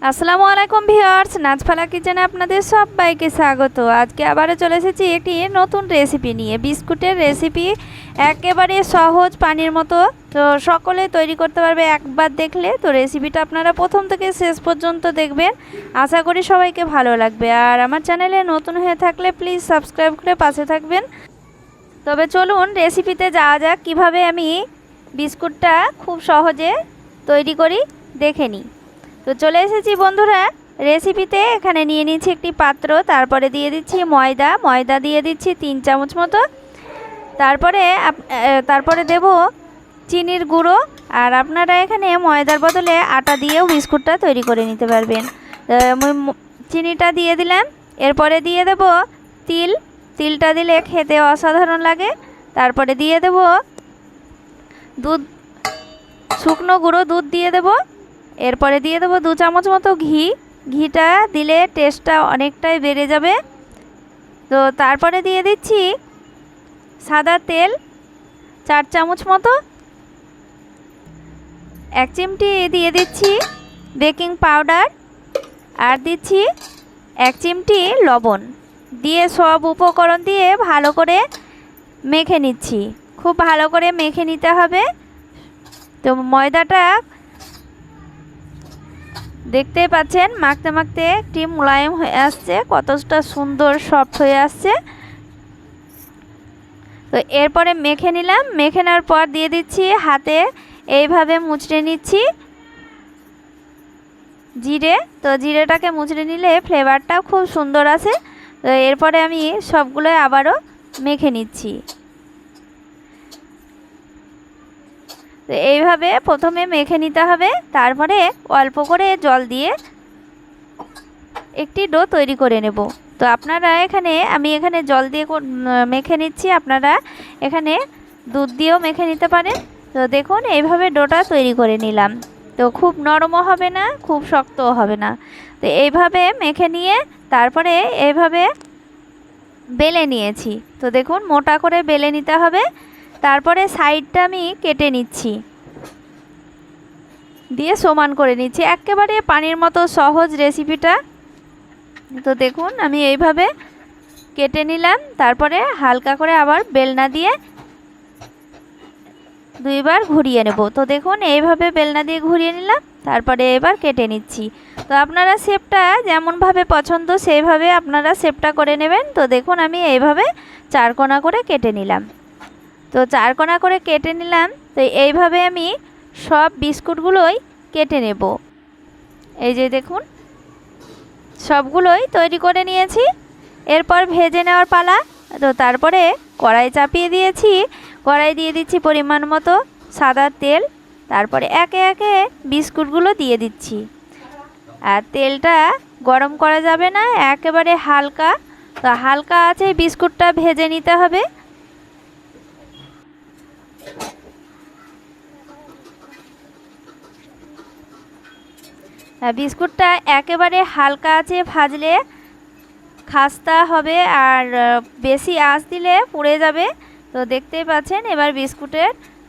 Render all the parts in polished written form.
আসসালামু আলাইকুম ভিউয়ার্স, নাজফালা কিচেনে আপনাদের সবাইকে স্বাগত। আজকে আবারও চলে এসেছি একটি নতুন রেসিপি নিয়ে, বিস্কুটের রেসিপি। একেবারে সহজ, পানির মতো। তো সকলে তৈরি করতে পারবে একবার দেখলে। তো রেসিপিটা আপনারা প্রথম থেকে শেষ পর্যন্ত দেখবেন, আশা করি সবাইকে ভালো লাগবে। আর আমার চ্যানেলে নতুন হয়ে থাকলে প্লিজ সাবস্ক্রাইব করে পাশে থাকবেন। তবে চলুন রেসিপিতে যাওয়া যাক, কীভাবে আমি বিস্কুটটা খুব সহজে তৈরি করি দেখে নিই। তো চলে এসেছি বন্ধুরা রেসিপিতে। এখানে নিয়ে নিচ্ছি একটি পাত্র, তারপরে দিয়ে দিচ্ছি ময়দা দিয়ে দিচ্ছি 3 চামচ মতো। তারপরে দেব চিনির গুঁড়ো। আর আপনারা এখানে ময়দার বদলে আটা দিয়েও বিস্কুটটা তৈরি করে নিতে পারবেন। চিনিটা দিয়ে দিলাম। এরপরে দিয়ে দেব তিলটা দিলে খেতে অসাধারণ লাগে। তারপরে দিয়ে দেব দুধ, শুকনো গুঁড়ো দুধ দিয়ে দেব। এরপরে দিয়ে দেবো 2 চামচ মতো ঘিটা দিলে টেস্টটা অনেকটাই বেড়ে যাবে। তো তারপরে দিয়ে দিচ্ছি সাদা তেল 4 চামচ মতো। 1 চিমটি দিয়ে দিচ্ছি বেকিং পাউডার, আর দিচ্ছি 1 চিমটি লবণ দিয়ে সব উপকরণ দিয়ে ভালো করে মেখে নিচ্ছি। খুব ভালো করে মেখে নিতে হবে। তো ময়দাটা দেখতেই পাচ্ছেন মাখতে মাখতে একটি মোলায়েম হয়ে আসছে, কতটা সুন্দর সফট হয়ে আসছে। তো এরপরে মেখে নিলাম। মেখে নেওয়ার পর দিয়ে দিচ্ছি হাতে, এইভাবে মুচড়ে নিচ্ছি জিরে। তো জিরেটাকে মুচড়ে নিলে ফ্লেভারটাও খুব সুন্দর আসে। তো এরপরে আমি সবগুলো আবারও মেখে নিচ্ছি। তো এইভাবে প্রথমে মেখে নিতে হবে, তারপরে অল্প করে জল দিয়ে একটি ডো তৈরি করে নেব। তো আপনারা আমি এখানে জল দিয়ে মেখে নিচ্ছি, আপনারা এখানে দুধ দিয়েও মেখে নিতে পারেন। তো দেখুন এইভাবে ডোটা তৈরি করে নিলাম। তো খুব নরমও হবে না, খুব শক্তও হবে না। তো এইভাবে মেখে নিয়ে তারপরে এইভাবে বেলে নিয়েছি। তো দেখুন মোটা করে বেলে নিতে হবে। তারপরে সাইডটা আমি কেটে নিচ্ছি, দিয়ে সমান করে নিচ্ছি। একেবারে পানির মতো সহজ রেসিপিটা। তো দেখুন আমি এইভাবে কেটে নিলাম। তারপরে হালকা করে আবার বেলনা দিয়ে 2 বার ঘুরিয়ে নেব। তো দেখুন এইভাবে বেলনা দিয়ে ঘুরিয়ে নিলাম, তারপরে এবার কেটে নিচ্ছি। তো আপনারা শেপটা যেমনভাবে পছন্দ সেইভাবে আপনারা শেপটা করে নেবেন। তো দেখুন আমি এইভাবে 4 কোণা করে কেটে নিলাম। তো 4 কোণা করে কেটে নিলাম। তো এইভাবে আমি সব বিস্কুটগুলোই কেটে নেব। এই যে দেখুন সবগুলোই তৈরি করে নিয়েছি। এরপর ভেজে নেওয়ার পালা। তো তারপরে কড়াই চাপিয়ে দিয়েছি, কড়াই দিয়ে দিচ্ছি পরিমাণ মতো সাদা তেল। তারপরে একে একে বিস্কুটগুলো দিয়ে দিচ্ছি। আর তেলটা গরম করা যাবে না, একেবারে হালকা। তো হালকা আছে বিস্কুটটা ভেজে নিতে হবে। বিস্কুটটা একেবারে হালকা আছে ভাজলে খাস্তা হবে, আর বেশি আঁচ দিলে পুড়ে যাবে। তো দেখতেই পাচ্ছেন এবার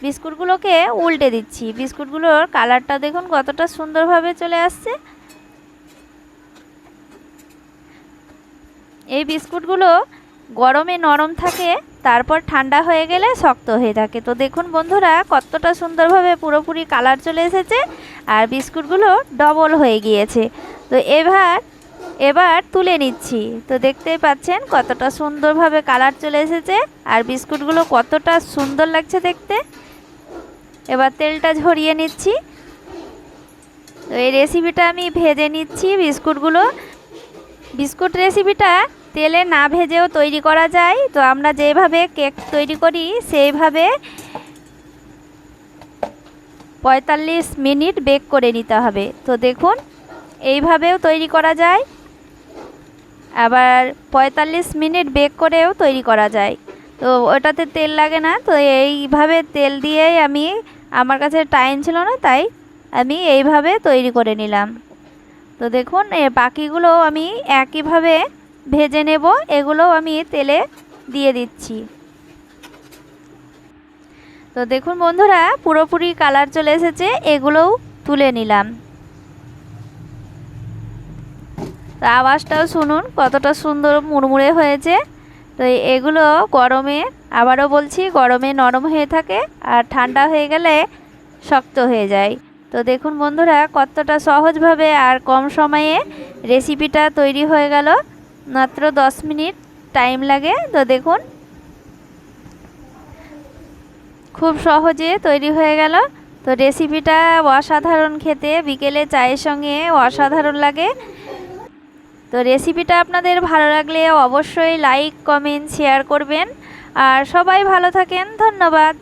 বিস্কুটগুলোকে উল্টে দিচ্ছি। বিস্কুটগুলোর কালারটা দেখুন কতটা সুন্দরভাবে চলে আসছে। এই বিস্কুটগুলো গরমে নরম থাকে, তারপর ঠান্ডা হয়ে গেলে শক্ত হয়ে থাকে। তো দেখুন বন্ধুরা কতটা সুন্দরভাবে পুরোপুরি কালার চলে এসেছে, আর বিস্কুটগুলো ডবল হয়ে গিয়েছে। তো এবার তুলে নিচ্ছি। তো দেখতেই পাচ্ছেন কতটা সুন্দরভাবে কালার চলে এসেছে, আর বিস্কুটগুলো কতটা সুন্দর লাগছে দেখতে। এবার তেলটা ঝরিয়ে নিচ্ছি। তো এই রেসিপিটা আমি ভেজে নিচ্ছি বিস্কুট রেসিপিটা তেলে না ভেজেও তৈরি করা যায়। তো আমরা যেভাবে কেক তৈরি করি সেইভাবে 45 মিনিট বেক করে নিতে হবে। তো দেখুন এইভাবেও তৈরি করা যায়, আবার 45 মিনিট বেক করেও তৈরি করা যায়। তো ওটাতে তেল লাগে না। তো এইভাবে তেল দিয়েই আমার কাছে টাইম ছিল না, তাই আমি এইভাবে তৈরি করে নিলাম। তো দেখুন বাকিগুলো আমি একইভাবে ভেজে নেব। এগুলো আমি তেলে দিয়ে দিচ্ছি। তো দেখুন বন্ধুরা পুরোপুরি কালার চলে এসেছে, এগুলোও তুলে নিলাম। তো আওয়াজটাও শুনুন কতটা সুন্দর মুড়মুড়ে হয়েছে। তো এগুলো গরমে, আবারও বলছি, গরমে নরম হয়ে থাকে আর ঠান্ডা হয়ে গেলে শক্ত হয়ে যায়। তো দেখুন বন্ধুরা কতটা সহজভাবে আর কম সময়ে রেসিপিটা তৈরি হয়ে গেল। মাত্র 10 মিনিট টাইম লাগে। তো দেখুন খুব সহজে তৈরি হয়ে গেল। তো রেসিপিটা অসাধারণ খেতে, বিকেলে চায়ের সঙ্গে অসাধারণ লাগে। তো রেসিপিটা আপনাদের ভালো লাগলে অবশ্যই লাইক, কমেন্ট, শেয়ার করবেন। আর সবাই ভালো থাকেন। ধন্যবাদ।